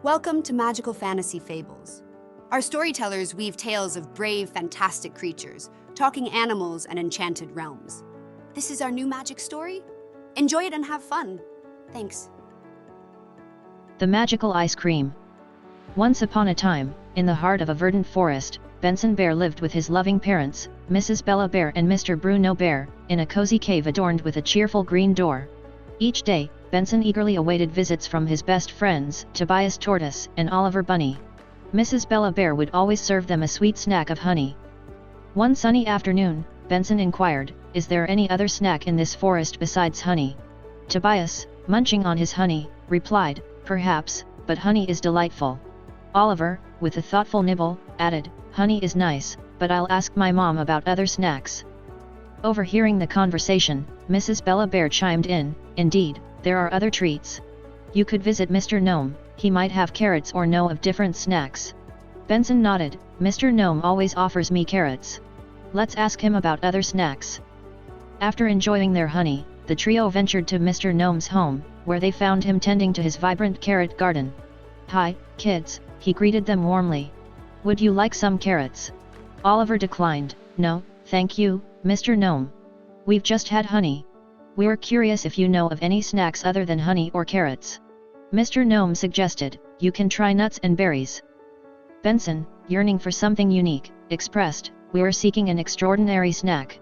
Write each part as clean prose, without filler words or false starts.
Welcome to Magical Fantasy Fables. Our storytellers weave tales of brave, fantastic creatures, talking animals, and enchanted realms. This is our new magic story. Enjoy it and have fun. Thanks. The Magical Ice Cream. Once upon a time, in the heart of a verdant forest, Benson Bear lived with his loving parents, Mrs. Bella Bear and Mr. Bruno Bear, in a cozy cave adorned with a cheerful green door. Each day, Benson eagerly awaited visits from his best friends, Tobias Tortoise and Oliver Bunny. Mrs. Bella Bear would always serve them a sweet snack of honey. One sunny afternoon, Benson inquired, "Is there any other snack in this forest besides honey?" Tobias, munching on his honey, replied, "Perhaps, but honey is delightful." Oliver, with a thoughtful nibble, added, "Honey is nice, but I'll ask my mom about other snacks." Overhearing the conversation, Mrs. Bella Bear chimed in, "Indeed, there are other treats. You could visit Mr. Gnome, he might have carrots or know of different snacks." Benson nodded, "Mr. Gnome always offers me carrots. Let's ask him about other snacks." After enjoying their honey, the trio ventured to Mr. Gnome's home, where they found him tending to his vibrant carrot garden. "Hi, kids," he greeted them warmly. "Would you like some carrots?" Oliver declined, "No, thank you, Mr. Gnome. We've just had honey. We're curious if you know of any snacks other than honey or carrots." Mr. Gnome suggested, "You can try nuts and berries." Benson, yearning for something unique, expressed, "We're seeking an extraordinary snack."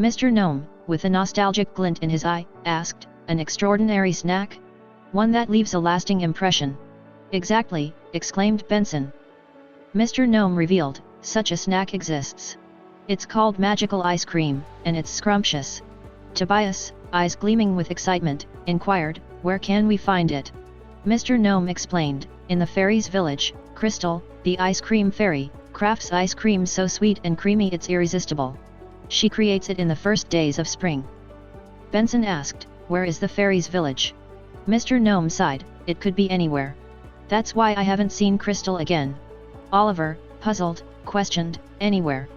Mr. Gnome, with a nostalgic glint in his eye, asked, "An extraordinary snack? One that leaves a lasting impression?" "Exactly," exclaimed Benson. Mr. Gnome revealed, "Such a snack exists. It's called magical ice cream, and it's scrumptious." Tobias, eyes gleaming with excitement, inquired, "Where can we find it?" Mr. Gnome explained, "In the fairy's village, Crystal, the ice cream fairy, crafts ice cream so sweet and creamy it's irresistible. She creates it in the first days of spring." Benson asked, "Where is the fairy's village?" Mr. Gnome sighed, "It could be anywhere. That's why I haven't seen Crystal again." Oliver, puzzled, questioned, "Anywhere?"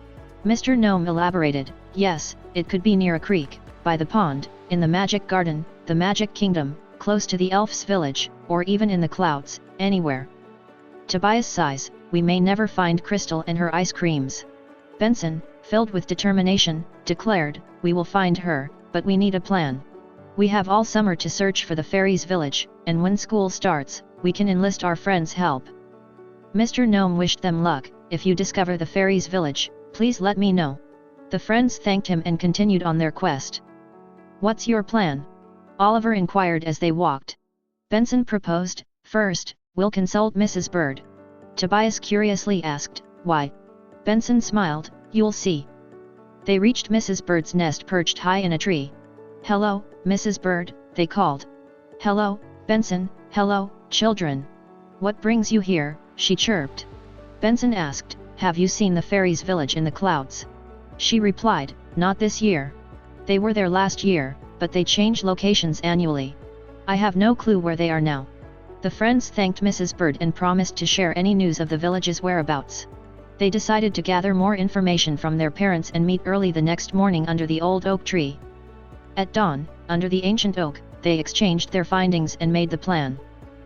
Mr. Gnome elaborated, "Yes, it could be near a creek, by the pond, in the magic garden, the magic kingdom, close to the elf's village, or even in the clouds, anywhere." Tobias sighs, "We may never find Crystal and her ice creams." Benson, filled with determination, declared, "We will find her, but we need a plan. We have all summer to search for the fairy's village, and when school starts, we can enlist our friends' help." Mr. Gnome wished them luck. "If you discover the fairy's village, please let me know." The friends thanked him and continued on their quest. "What's your plan?" Oliver inquired as they walked. Benson proposed, "First, we'll consult Mrs. Bird." Tobias curiously asked, "Why?" Benson smiled, "You'll see." They reached Mrs. Bird's nest perched high in a tree. "Hello, Mrs. Bird," they called. "Hello, Benson, hello, children. What brings you here?" she chirped. Benson asked, "Have you seen the fairy's village in the clouds?" She replied, "Not this year. They were there last year, but they change locations annually. I have no clue where they are now." The friends thanked Mrs. Bird and promised to share any news of the village's whereabouts. They decided to gather more information from their parents and meet early the next morning under the old oak tree. At dawn, under the ancient oak, they exchanged their findings and made the plan.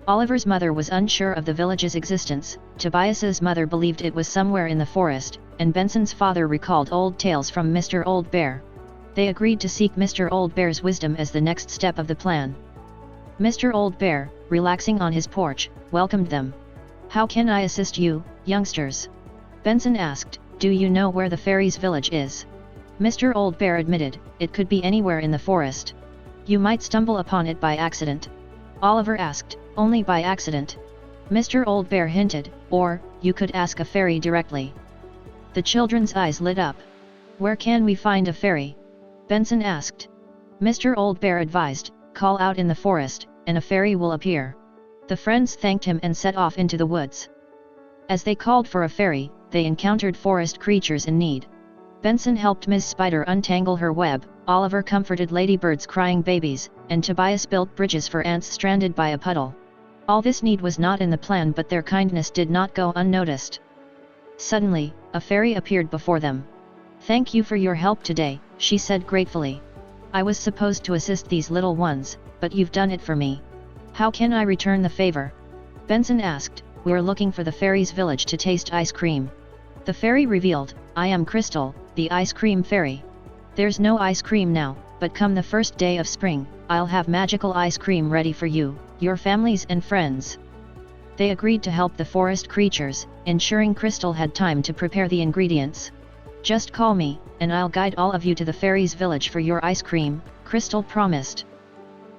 Oliver's mother was unsure of the village's existence, Tobias's mother believed it was somewhere in the forest, and Benson's father recalled old tales from Mr. Old Bear. They agreed to seek Mr. Old Bear's wisdom as the next step of the plan. Mr. Old Bear, relaxing on his porch, welcomed them. "How can I assist you, youngsters?" Benson asked, "Do you know where the fairy's village is?" Mr. Old Bear admitted, "It could be anywhere in the forest. You might stumble upon it by accident." Oliver asked, "Only by accident?" Mr. Old Bear hinted, "Or, you could ask a fairy directly." The children's eyes lit up. "Where can we find a fairy?" Benson asked. Mr. Old Bear advised, "Call out in the forest, and a fairy will appear." The friends thanked him and set off into the woods. As they called for a fairy, they encountered forest creatures in need. Benson helped Ms. Spider untangle her web, Oliver comforted ladybirds crying babies, and Tobias built bridges for ants stranded by a puddle. All this need was not in the plan, but their kindness did not go unnoticed. Suddenly, a fairy appeared before them. "Thank you for your help today," she said gratefully. "I was supposed to assist these little ones, but you've done it for me. How can I return the favor?" Benson asked. "We're looking for the fairy's village to taste ice cream." The fairy revealed, "I am Crystal, the ice cream fairy. There's no ice cream now, but come the first day of spring, I'll have magical ice cream ready for you, your families and friends." They agreed to help the forest creatures, ensuring Crystal had time to prepare the ingredients. "Just call me, and I'll guide all of you to the fairy's village for your ice cream," Crystal promised.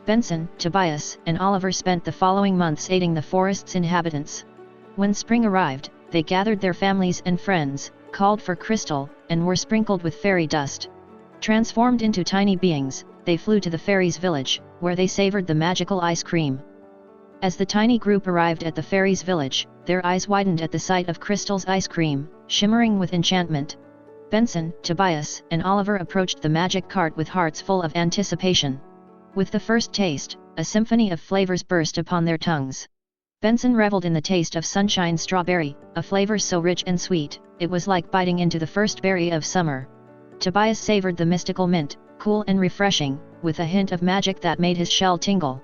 Benson, Tobias, and Oliver spent the following months aiding the forest's inhabitants. When spring arrived, they gathered their families and friends, called for Crystal, and were sprinkled with fairy dust. Transformed into tiny beings, they flew to the fairy's village, where they savored the magical ice cream. As the tiny group arrived at the fairy's village, their eyes widened at the sight of Crystal's ice cream, shimmering with enchantment. Benson, Tobias, and Oliver approached the magic cart with hearts full of anticipation. With the first taste, a symphony of flavors burst upon their tongues. Benson reveled in the taste of sunshine strawberry, a flavor so rich and sweet, it was like biting into the first berry of summer. Tobias savored the mystical mint, cool and refreshing, with a hint of magic that made his shell tingle.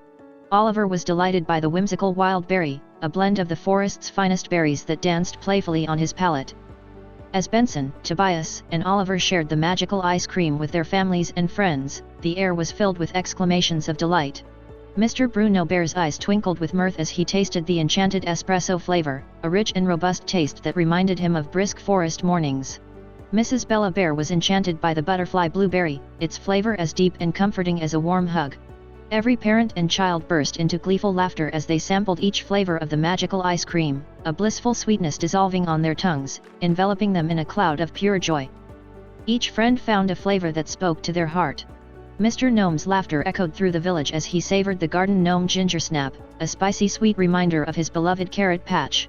Oliver was delighted by the whimsical wild berry, a blend of the forest's finest berries that danced playfully on his palate. As Benson, Tobias, and Oliver shared the magical ice cream with their families and friends, the air was filled with exclamations of delight. Mr. Bruno Bear's eyes twinkled with mirth as he tasted the enchanted espresso flavor, a rich and robust taste that reminded him of brisk forest mornings. Mrs. Bella Bear was enchanted by the butterfly blueberry, its flavor as deep and comforting as a warm hug. Every parent and child burst into gleeful laughter as they sampled each flavor of the magical ice cream, a blissful sweetness dissolving on their tongues, enveloping them in a cloud of pure joy. Each friend found a flavor that spoke to their heart. Mr. Gnome's laughter echoed through the village as he savored the garden gnome ginger snap, a spicy sweet reminder of his beloved carrot patch.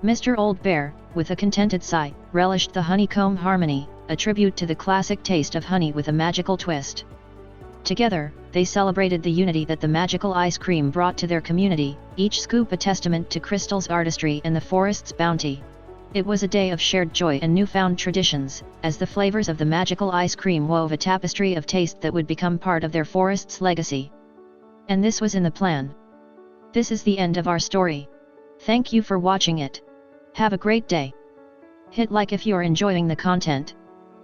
Mr. Old Bear, with a contented sigh, relished the honeycomb harmony, a tribute to the classic taste of honey with a magical twist. Together, they celebrated the unity that the magical ice cream brought to their community, each scoop a testament to Crystal's artistry and the forest's bounty. It was a day of shared joy and newfound traditions, as the flavors of the magical ice cream wove a tapestry of taste that would become part of their forest's legacy. And this was in the plan. This is the end of our story. Thank you for watching it. Have a great day. Hit like if you are enjoying the content.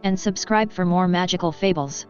And subscribe for more magical fables.